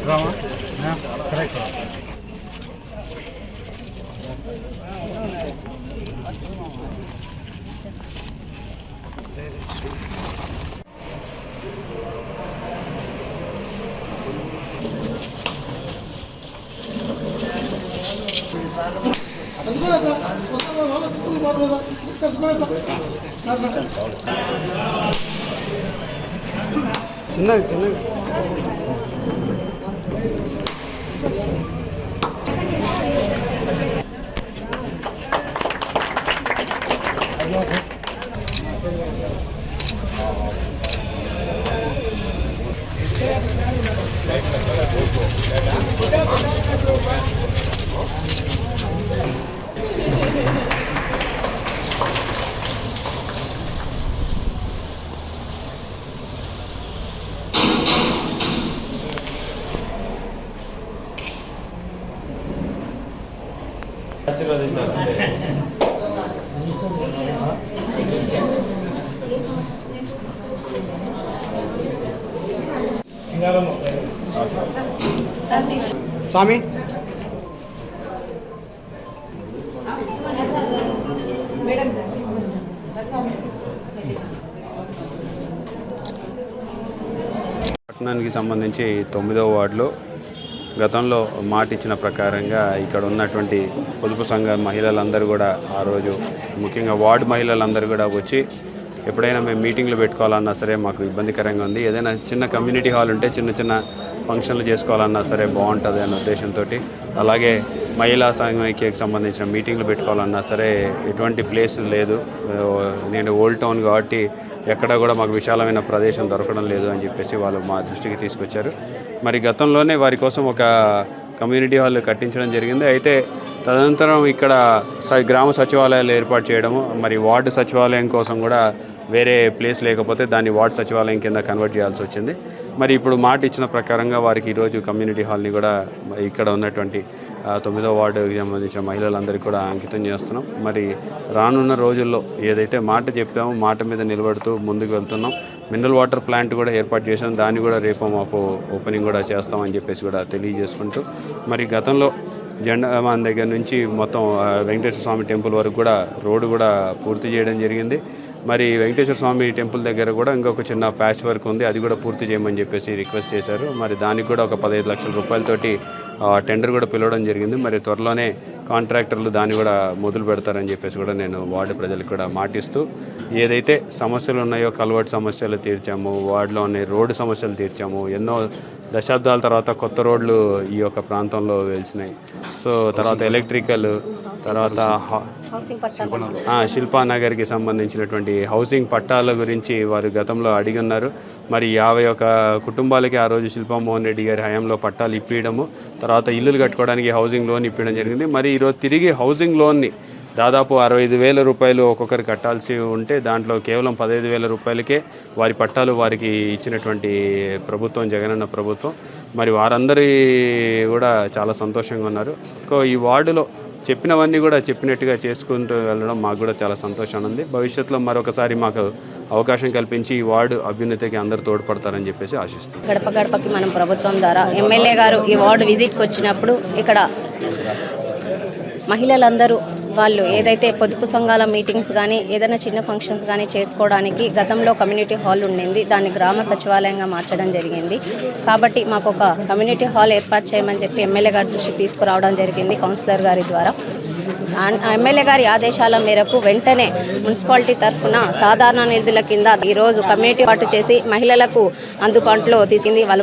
Drama? Yeah, correct. చిన్నగా చిన్నగా స్వామి పట్టణానికి సంబంధించి 9వ వార్డులో గతంలో మాట ఇచ్చిన ప్రకారంగా ఇక్కడ ఉన్నటువంటి పొదుపు సంఘ మహిళలందరూ కూడా ఆ రోజు ముఖ్యంగా వార్డు మహిళలందరూ కూడా వచ్చి ఎప్పుడైనా మేము మీటింగ్లు పెట్టుకోవాలన్నా సరే మాకు ఇబ్బందికరంగా ఉంది, ఏదైనా చిన్న కమ్యూనిటీ హాల్ ఉంటే చిన్న చిన్న ఫంక్షన్లు చేసుకోవాలన్నా సరే బాగుంటుంది అనే ఉద్దేశంతో, అలాగే మహిళా సమైక్యకి సంబంధించిన మీటింగ్లు పెట్టుకోవాలన్నా సరే ఎటువంటి ప్లేస్ లేదు, నేను ఓల్డ్ టౌన్ కాబట్టి ఎక్కడ కూడా మాకు విశాలమైన ప్రదేశం దొరకడం లేదు అని చెప్పేసి వాళ్ళు మా దృష్టికి తీసుకొచ్చారు. మరి గతంలోనే వారి కోసం ఒక కమ్యూనిటీ హాల్ కట్టించడం జరిగింది. అయితే తదనంతరం ఇక్కడ గ్రామ సచివాలయాలు ఏర్పాటు చేయడము, మరి వార్డు సచివాలయం కోసం కూడా వేరే ప్లేస్ లేకపోతే దాన్ని వార్డు సచివాలయం కింద కన్వర్ట్ చేయాల్సి వచ్చింది. మరి ఇప్పుడు మాట ఇచ్చిన ప్రకారంగా వారికి ఈరోజు కమ్యూనిటీ హాల్ని కూడా ఇక్కడ ఉన్నటువంటి 9వ వార్డుకి సంబంధించిన మహిళలందరికీ కూడా అంకితం చేస్తున్నాం. మరి రానున్న రోజుల్లో ఏదైతే మాట చెప్పామో మాట మీద నిలబడుతూ ముందుకు వెళ్తున్నాం. మినరల్ వాటర్ ప్లాంట్ కూడా ఏర్పాటు చేసాం, దాన్ని కూడా రేపు మాపు ఓపెనింగ్ కూడా చేస్తామని చెప్పేసి కూడా తెలియజేసుకుంటూ, మరి గతంలో జెండామాన్ దగ్గర నుంచి మొత్తం వెంకటేశ్వర స్వామి టెంపుల్ వరకు కూడా రోడ్డు కూడా పూర్తి చేయడం జరిగింది. మరి వెంకటేశ్వర స్వామి టెంపుల్ దగ్గర కూడా ఇంకొక చిన్న ప్యాచ్ వర్క్ ఉంది, అది కూడా పూర్తి చేయమని చెప్పేసి రిక్వెస్ట్ చేశారు. మరి దానికి కూడా ఒక 15 లక్షల రూపాయలతోటి టెండర్ కూడా పిలవడం జరిగింది. మరి త్వరలోనే కాంట్రాక్టర్లు దాన్ని కూడా మొదలు పెడతారని చెప్పేసి కూడా నేను వార్డు ప్రజలకు కూడా మాటిస్తూ, ఏదైతే సమస్యలు ఉన్నాయో కల్వర్ట్ సమస్యలు తీర్చాము, వార్డులో ఉన్న రోడ్డు సమస్యలు తీర్చాము, ఎన్నో దశాబ్దాల తర్వాత కొత్త రోడ్లు ఈ యొక్క ప్రాంతంలో వెలిసినాయి. సో తర్వాత ఎలక్ట్రికల్, తర్వాత శిల్పానగర్కి సంబంధించినటువంటి హౌసింగ్ పట్టాల గురించి వారు గతంలో అడిగి ఉన్నారు. మరి 51 కుటుంబాలకి ఆ రోజు శిల్పామోహన్ రెడ్డి గారి హయాంలో పట్టాలు ఇప్పించడము, తర్వాత ఇల్లులు కట్టుకోవడానికి హౌసింగ్ లోన్ ఇప్పించడం జరిగింది. మరి ఈరోజు తిరిగి హౌసింగ్ లోన్ని దాదాపు 65,000 రూపాయలు ఒక్కొక్కరు కట్టాల్సి ఉంటే దాంట్లో కేవలం 15,000 రూపాయలకే వారి పట్టాలు వారికి ఇచ్చినటువంటి ప్రభుత్వం జగనన్న ప్రభుత్వం. మరి వారందరి కూడా చాలా సంతోషంగా ఉన్నారు. ఈ వార్డులో చెప్పినవన్నీ కూడా చెప్పినట్టుగా చేసుకుంటూ వెళ్ళడం మాకు కూడా చాలా సంతోషంగా ఉంది. భవిష్యత్తులో మరొకసారి మాకు అవకాశం కల్పించి ఈ వార్డు అభ్యున్నతికి అందరూ తోడ్పడతారని చెప్పేసి ఆశిస్తాం. గడప గడపకి మనం ప్రభుత్వం ద్వారా ఎమ్మెల్యే గారు ఈ వార్డు విజిట్కి వచ్చినప్పుడు ఇక్కడ మహిళలందరూ వాళ్ళు ఏదైతే పొదుపు సంఘాల మీటింగ్స్ కానీ ఏదైనా చిన్న ఫంక్షన్స్ కానీ చేసుకోవడానికి గతంలో కమ్యూనిటీ హాల్ ఉండింది, దాన్ని గ్రామ సచివాలయంగా మార్చడం జరిగింది. కాబట్టి మాకు ఒక కమ్యూనిటీ హాల్ ఏర్పాటు చేయమని చెప్పి ఎమ్మెల్యే గారి దృష్టికి తీసుకురావడం జరిగింది కౌన్సిలర్ గారి ద్వారా. ఎమ్మెల్యే గారి ఆదేశాల మేరకు వెంటనే మున్సిపాలిటీ తరఫున సాధారణ నిధుల కింద ఈరోజు కమ్యూనిటీ ఏర్పాటు చేసి మహిళలకు అందుబాటులో తీసింది. వాళ్ళ